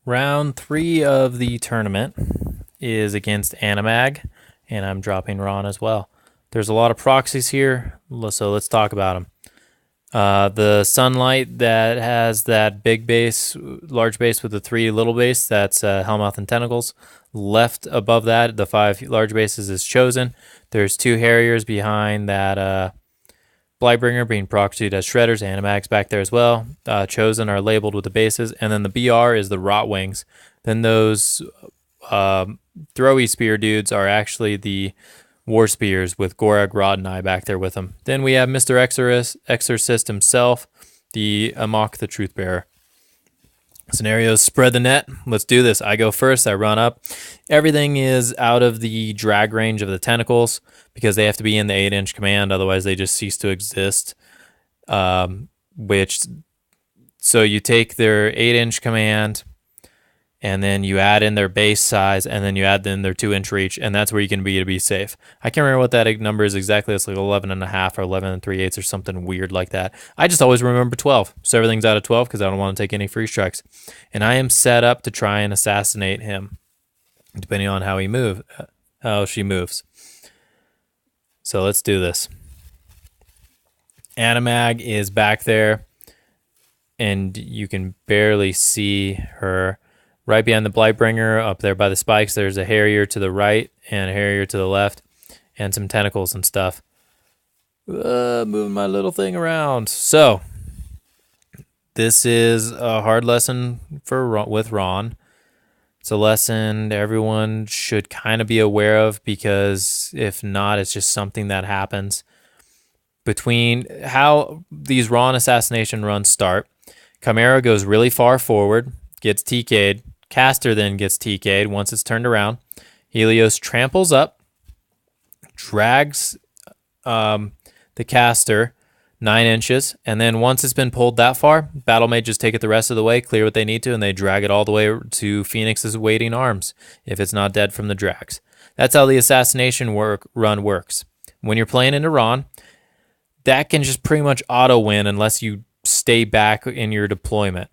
Round 3 of the tournament is against Anamag, and I'm dropping Rahn as well. There's a lot of proxies here, so let's talk about them. The Sunlight that has that big base, large base with the 3 little base, that's Hellmouth and Tentacles. Left above that, the 5 large bases is Choosen. There's 2 Harriers behind that Blightbringer being proxied as Shredders. Anamag's back there as well. Choosen are labeled with the bases. And then the BR is the Rotwings. Then those throwy spear dudes are actually the War Spears with Gorag, Rod, and I back there with them. Then we have Mr. Exorcist himself, the Ammock, the Truth Bearer. Scenarios, spread the net. Let's do this. I go first. I run up. Everything is out of the drag range of the tentacles because they have to be in the 8-inch command. Otherwise, they just cease to exist. So you take their 8-inch command, and then you add in their base size, and then you add in their 2-inch reach, and that's where you can be to be safe. I can't remember what that number is exactly. It's like 11.5 or 11 3/8 or something weird like that. I just always remember 12. So everything's out of 12 because I don't want to take any free strikes. And I am set up to try and assassinate him, depending on how she moves. So let's do this. Anamag is back there, and you can barely see her. Right behind the Blightbringer, up there by the spikes, there's a Harrier to the right and a Harrier to the left, and some tentacles and stuff. Moving my little thing around. So, this is a hard lesson with Rahn. It's a lesson everyone should kind of be aware of, because if not, it's just something that happens. Between how these Rahn assassination runs start, Chimera goes really far forward, gets TK'd. Caster then gets TK'd once it's turned around. Helios tramples up, drags the caster 9 inches, and then once it's been pulled that far, battle mages take it the rest of the way, clear what they need to, and they drag it all the way to Phoenix's waiting arms if it's not dead from the drags. That's how the assassination run works. When you're playing into Rahn, that can just pretty much auto-win unless you stay back in your deployment.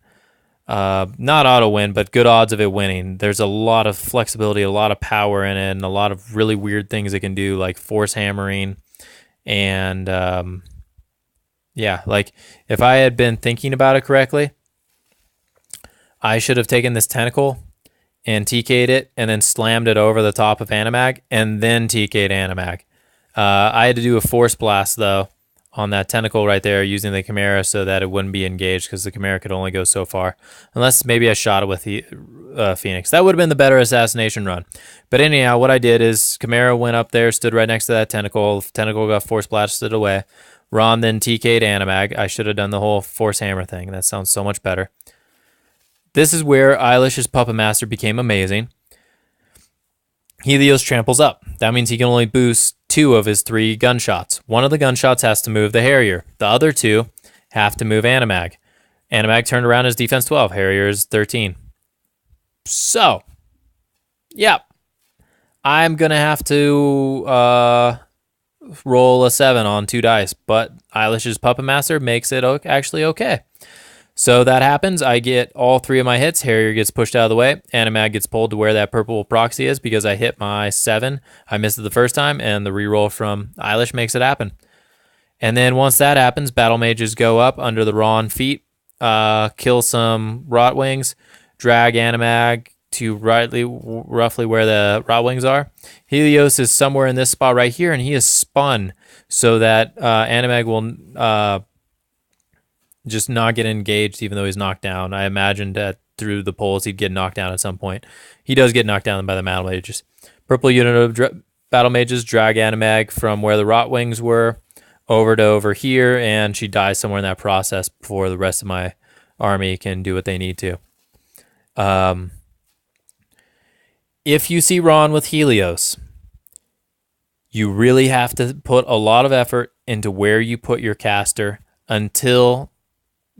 Not auto-win, but good odds of it winning. There's a lot of flexibility, a lot of power in it, and a lot of really weird things it can do, like force hammering. And, like if I had been thinking about it correctly, I should have taken this tentacle and TK'd it and then slammed it over the top of Anamag and then TK'd Anamag. I had to do a force blast, though, on that tentacle right there using the Chimera so that it wouldn't be engaged, because the Chimera could only go so far. Unless maybe I shot it with the Phoenix. That would have been the better assassination run. But anyhow, what I did is Chimera went up there, stood right next to that tentacle. Tentacle got force blasted away. Rahn then TK'd Anamag. I should have done the whole force hammer thing. That sounds so much better. This is where Eilish's Puppet Master became amazing. Helios tramples up. That means he can only boost 2 of his 3 gunshots. One of the gunshots has to move the Harrier. The other 2 have to move Anamag. Anamag turned around as defense 12. Harrier is 13. So, I'm going to have to roll a 7 on 2 dice, but Eilish's Puppet Master makes it actually okay. So that happens. I get all 3 of my hits. Harrier gets pushed out of the way. Anamag gets pulled to where that purple proxy is because I hit my 7. I missed it the first time, and the reroll from Eilish makes it happen. And then once that happens, battle mages go up under the Rahn feet, kill some Rotwings, drag Anamag to roughly where the Rotwings are. Helios is somewhere in this spot right here, and he is spun so that Anamag will just not get engaged even though he's knocked down. I imagined that through the polls he'd get knocked down at some point. He does get knocked down by the battle mages. Purple unit of battle mages drag Anamag from where the Rotwings were over here, and she dies somewhere in that process before the rest of my army can do what they need to. If you see Rahn with Helios, you really have to put a lot of effort into where you put your caster until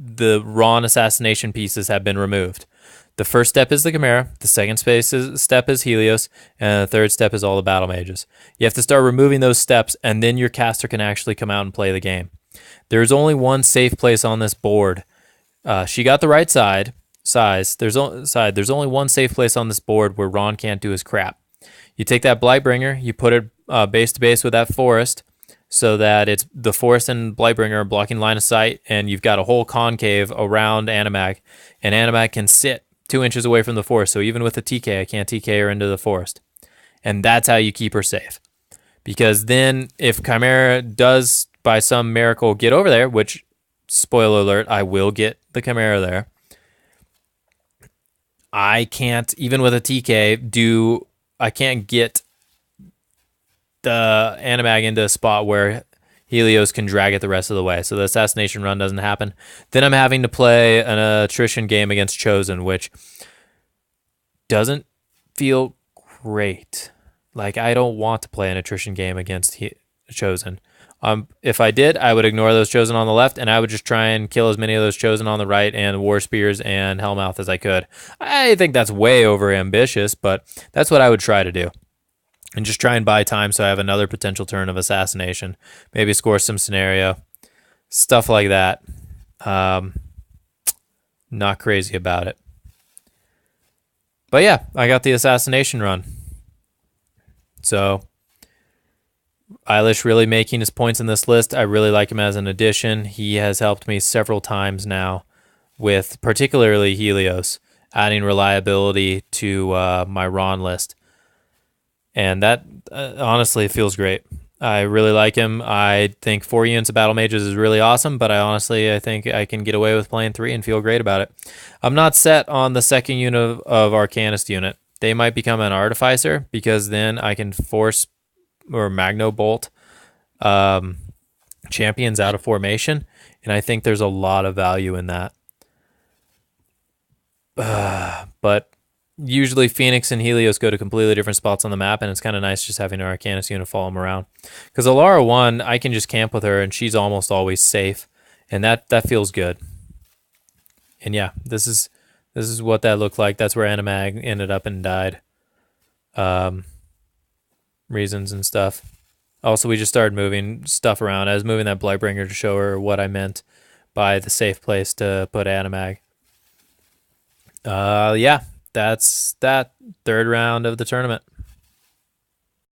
the Rahn assassination pieces have been removed. The first step is the Chimera, the second step is Helios, and the third step is all the battle mages. You have to start removing those steps, and then your caster can actually come out and play the game. There's only one safe place on this board. She got the right side, There's only one safe place on this board where Rahn can't do his crap. You take that Blightbringer, you put it base to base with that forest, so that it's the forest and Blightbringer are blocking line of sight, and you've got a whole concave around Anamag, and Anamag can sit 2 inches away from the forest. So even with a TK, I can't TK her into the forest, and that's how you keep her safe. Because then, if Chimera does by some miracle get over there, which, spoiler alert, I will get the Chimera there, I can't, even with a TK, I can't get the Anamag into a spot where Helios can drag it the rest of the way. So the assassination run doesn't happen. Then I'm having to play an attrition game against Choosen, which doesn't feel great. Like, I don't want to play an attrition game against Choosen. If I did, I would ignore those Choosen on the left, and I would just try and kill as many of those Choosen on the right and War Spears and Hellmouth as I could. I think that's way over ambitious, but that's what I would try to do. And just try and buy time so I have another potential turn of assassination. Maybe score some scenario. Stuff like that. Not crazy about it. But yeah, I got the assassination run. So Eilish really making his points in this list. I really like him as an addition. He has helped me several times now with particularly Helios, adding reliability to my Rahn list. And that honestly feels great. I really like him. I think 4 units of Battle Mages is really awesome, but I think I can get away with playing 3 and feel great about it. I'm not set on the second unit of Arcanist unit. They might become an Artificer, because then I can force or Magno Bolt champions out of formation, and I think there's a lot of value in that. But usually Phoenix and Helios go to completely different spots on the map, and it's kind of nice just having an Arcanist unit follow them around. Because Elara 1, I can just camp with her, and she's almost always safe, and that feels good. And yeah, this is what that looked like. That's where Anamag ended up and died. Reasons and stuff. Also, we just started moving stuff around. I was moving that Blightbringer to show her what I meant by the safe place to put Anamag. Yeah, that's that third round of the tournament.